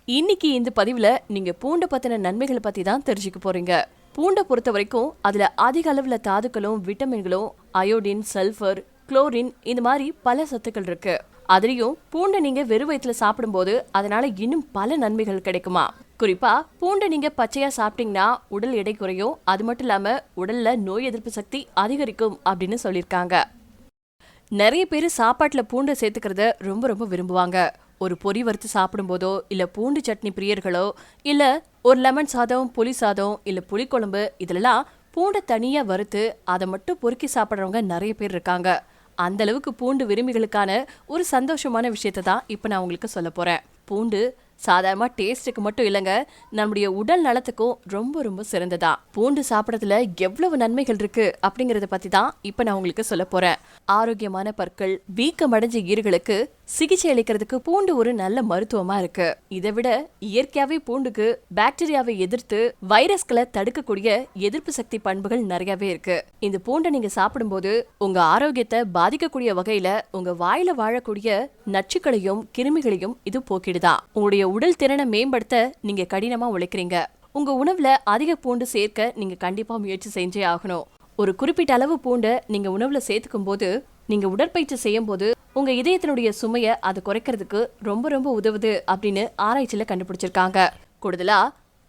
இன்னைக்கு இந்த பதிவுல நீங்க பூண்டை பத்தின நன்மைகளை பத்தி தான் தெரிஞ்சுக்க போறீங்க. பூண்டை பொறுத்த வரைக்கும் அதுல அதிக அளவுல தாதுக்களும் விட்டமின்களும் அயோடின், சல்பர், குளோரின் இந்த மாதிரி பல சத்துக்கள் இருக்கு. அதுலயும் பூண்டை நீங்க வெறும் வயிற்றுல சாப்பிடும்போது அதனால இன்னும் பல நன்மைகள் கிடைக்குமா. குறிப்பா பூண்டை நீங்க பச்சையா சாப்பிட்டீங்கன்னா உடல் எடை குறையும், அது மட்டும் இல்லாம உடல்ல நோய் எதிர்ப்பு சக்தி அதிகரிக்கும் அப்படின்னு சொல்லியிருக்காங்க. நிறைய பேர் சாப்பாட்டுல பூண்டை சேர்த்துக்கிறத ரொம்ப ரொம்ப விரும்புவாங்க. ஒரு பொரி வறுத்து சாப்பிடும் போதோ இல்ல பூண்டு சட்னி பிரியர்களோ இல்ல ஒரு லெமன் சாதம், புளி சாதம் இல்ல புளிக்குழம்பு இதுலலாம் பூண்டை தனியா வறுத்து அதை மட்டும் பொறுக்கி சாப்பிட்றவங்க நிறைய பேர் இருக்காங்க. அந்த அளவுக்கு பூண்டு விரும்பிகளுக்கான ஒரு சந்தோஷமான விஷயத்தை தான் இப்ப நான் உங்களுக்கு சொல்ல போறேன். பூண்டு சாதாரணமா டேஸ்ட்டுக்கு மட்டும் இல்லைங்க, நம்முடைய உடல் நலத்துக்கும் ரொம்ப ரொம்ப சிறந்ததா. பூண்டு சாப்பிடறதுல எவ்வளவு நன்மைகள் இருக்கு அப்படிங்கறத பத்தி தான் இப்ப நான் உங்களுக்கு சொல்ல போறேன். ஆரோக்கியமான பற்கள், வீக்கமடைஞ்ச ஈறுகளுக்கு சிகிச்சை அளிக்கிறதுக்கு பூண்டு ஒரு நல்ல மருத்துவமா இருக்கு. இதை விட இயற்கையாவே பூண்டுக்கு பாக்டீரியாவை எதிர்த்து வைரஸ்களை தடுக்கக்கூடிய எதிர்ப்பு சக்தி பண்புகள் நிறையவே இருக்கு. இந்த பூண்டை நீங்க சாப்பிடும்போது உங்க ஆரோக்கியத்தை பாதிக்கக்கூடிய வகையில உங்க வாயில வாழக்கூடிய நச்சுக்களையும் கிருமிகளையும் இது போக்கிடுதான். உங்களுடைய உடல் திறனை மேம்படுத்த நீங்க கடினமா உழைக்கிறீங்க. உங்க உணவுல அதிக பூண்டு சேர்க்க நீங்க கண்டிப்பா முயற்சி செஞ்சே ஆகணும். ஒரு குறிப்பிட்ட அளவு பூண்டை நீங்க உணவுல சேர்த்துக்கும் போது, நீங்க உடற்பயிற்சி செய்யும் போது உங்க இதயத்தினுடைய சுமையை அது குறைக்கிறதுக்கு ரொம்ப ரொம்ப உதவுது அப்படின்னு ஆராய்ச்சியில கண்டுபிடிச்சிருக்காங்க. கூடுதலா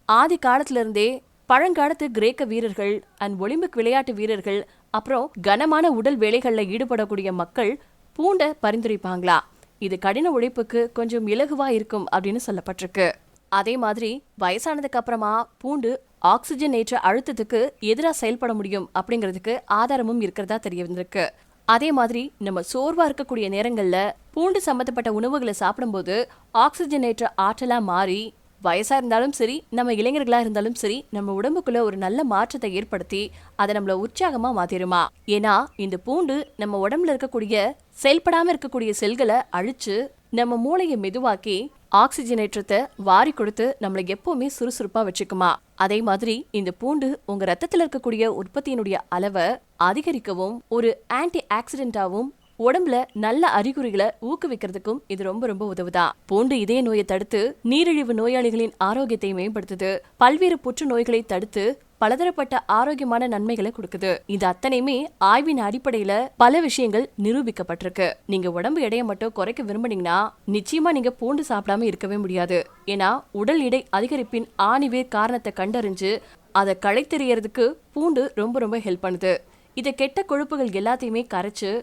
ஆதி காலத்துல இருந்தே பழங்காலத்து கிரேக்க வீரர்கள் அண்ட் ஒலிம்பிக் விளையாட்டு வீரர்கள் அப்புறம் கனமான உடல் வேலைகள்ல ஈடுபடக்கூடிய மக்கள் பூண்டை பரிந்துரைப்பாங்களா. இது கடின உழைப்புக்கு கொஞ்சம் இலகுவா இருக்கும் அப்படின்னு சொல்லப்பட்டிருக்கு. அதே மாதிரி வயசானதுக்கு அப்புறமா பூண்டு ஆக்சிஜன் ஏற்ற அழுத்தத்துக்கு எதிராக செயல்பட முடியும் அப்படிங்கிறதுக்கு ஆதாரமும் இருக்கிறதா தெரிய வந்திருக்கு. அதே மாதிரி நம்ம சோர்வா இருக்கக்கூடிய நேரங்கள்ல பூண்டு சம்பந்தப்பட்ட உணவுகளை சாப்பிடும்போது ஆக்சிஜன் ஏற்ற ஆற்றலா மாறி வயசா இருந்தாலும் சரி, நம்ம இளைஞர்களா இருந்தாலும் சரி, நம்ம உடம்புக்குள்ள ஒரு நல்ல மாற்றத்தை ஏற்படுத்தி அதை நம்மள உற்சாகமா மாத்திருமா. ஏன்னா இந்த பூண்டு நம்ம உடம்புல இருக்கக்கூடிய செயல்படாம இருக்கக்கூடிய செல்களை அழிச்சு நம்ம மூளையை மெதுவாக்கி ஆக்சிஜனேற்றத்தை வாரி கொடுத்து நம்மளை எப்பவுமே சுறுசுறுப்பா வச்சுக்குமா. அதே மாதிரி இந்த பூண்டு உங்க ரத்தத்துல இருக்கக்கூடிய உற்பத்தியினுடைய அளவை அதிகரிக்கவும் ஒரு ஆன்டி ஆக்சிடென்டாவும் உடம்புல நல்ல அறிகுறிகளை ஊக்குவிக்கிறதுக்கும் இது ரொம்ப ரொம்ப உதவுதா. பூண்டு இதய நோயை தடுத்து நீரிழிவு நோயாளிகளின் ஆரோக்கியத்தை மேம்படுத்துது, பல்வேறு புற்று நோய்களை தடுத்து பலதரப்பட்ட ஆரோக்கியமான நன்மைகளை கொடுக்குது. இது அத்தனையுமே ஆய்வின் அடிப்படையில பல விஷயங்கள் நிரூபிக்கப்பட்டிருக்கு. நீங்க உடம்பு எடையை மட்டும் குறைக்க விரும்புனீங்கன்னா நிச்சயமா நீங்க பூண்டு சாப்பிடாம இருக்கவே முடியாது. ஏன்னா உடல் எடை அதிகரிப்பின் ஆணிவேர் காரணத்தை கண்டறிஞ்சு அதை களைத்தெறியறதுக்கு பூண்டு ரொம்ப ரொம்ப ஹெல்ப் பண்ணுது. இதை கெட்ட கொழுப்புகள் எல்லாத்தையுமே கரைச்சு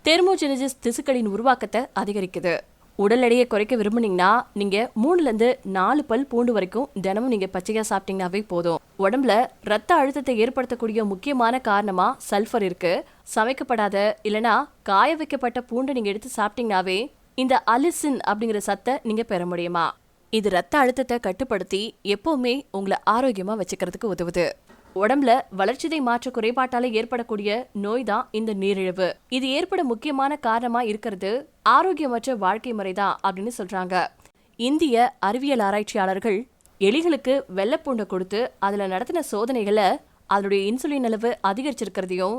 தெர்மோஜெனசிஸ் திசுக்களின் உருவாக்கத்தை அதிகரிக்குது. உடல் எடையை குறைக்க விரும்புனீங்கன்னா நீங்க 3-4 பல் பூண்டு வரைக்கும் தினமும் நீங்க பச்சையா சாப்பிட்டீங்கன்னாவே போதும். உடம்புல ரத்த அழுத்தத்தை ஏற்படுத்தக்கூடிய முக்கியமான காரணமா சல்பர் இருக்கு. சமைக்கப்படாத இல்லனா காய வைக்கப்பட்ட பூண்டை நீங்க எடுத்து சாப்பிட்டீங்கன்னாவே இந்த அலிசின் அப்படிங்கிற சத்தை நீங்க பெற முடியுமா. இது ரத்த அழுத்தத்தை கட்டுப்படுத்தி எப்பவுமே உங்களை ஆரோக்கியமா வச்சுக்கிறதுக்கு உதவுது. உடம்புல வளர்ச்சிதை மாற்ற குறைபாட்டால ஏற்படக்கூடிய நோய் தான் இந்த நீரிழிவு. இது ஏற்பட முக்கியமான காரணமா இருக்கிறது ஆரோக்கியமற்ற வாழ்க்கை முறைதான் அப்படின்னு சொல்றாங்க. இந்திய அறிவியல் ஆராய்ச்சியாளர்கள் எலிகளுக்கு வெள்ளைப்பூண்டை கொடுத்து அதுல நடத்தின சோதனைகளை அதனுடைய இன்சுலின் அளவு அதிகரிச்சிருக்கிறதையும்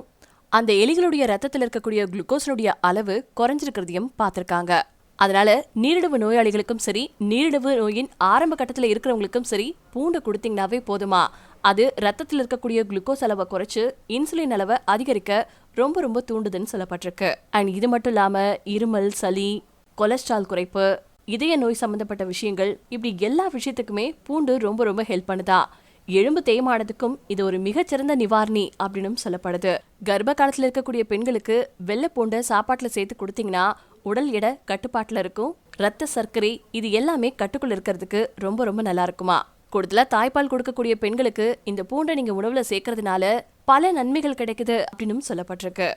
அந்த எலிகளுடைய ரத்தத்தில் இருக்கக்கூடிய குளுக்கோஸினுடைய அளவு குறைஞ்சிருக்கிறதையும் பார்த்திருக்காங்க. அதனால நீரிழிவு நோயாளிகளுக்கும் சரி, நீரிழிவு நோயின் ஆரம்ப கட்டத்துல இருக்கிறவங்களுக்கும் சரி பூண்டு கொடுத்தீங்கன்னாவே போதுமா. அது ரத்தத்தில் இருக்கக்கூடிய குளுக்கோஸ் அளவை குறைச்சு இன்சுலின் அளவை அதிகரிக்க ரொம்ப ரொம்ப தூண்டுதுன்னு சொல்லப்பட்டிருக்கு. அண்ட் இது மட்டும் இல்லாம இருமல், சளி, கொலஸ்ட்ரால் குறைப்பு, இதய நோய் சம்பந்தப்பட்ட விஷயங்கள், இப்படி எல்லா விஷயத்துக்குமே பூண்டு ரொம்ப ரொம்ப ஹெல்ப் பண்ணுதா. எலும்பு தேய்மானத்துக்கும் இது ஒரு மிகச்சிறந்த நிவாரணி அப்படின்னு சொல்லப்படுது. கர்ப்ப காலத்துல இருக்கக்கூடிய பெண்களுக்கு வெள்ளை பூண்டை சாப்பாட்டுல சேர்த்து கொடுத்தீங்கன்னா உடல் எடை கட்டுப்பாட்டுல இருக்கும். ரத்த சர்க்கரை இது எல்லாமே கட்டுக்குள்ள இருக்கிறதுக்கு ரொம்ப ரொம்ப நல்லா இருக்குமா. கூடுதலா தாய்ப்பால் கொடுக்கக்கூடிய பெண்களுக்கு இந்த பூண்டை நீங்க உணவுல சேர்க்கறதுனால பல நன்மைகள் கிடைக்குது அப்படின்னு சொல்லப்பட்டிருக்கு.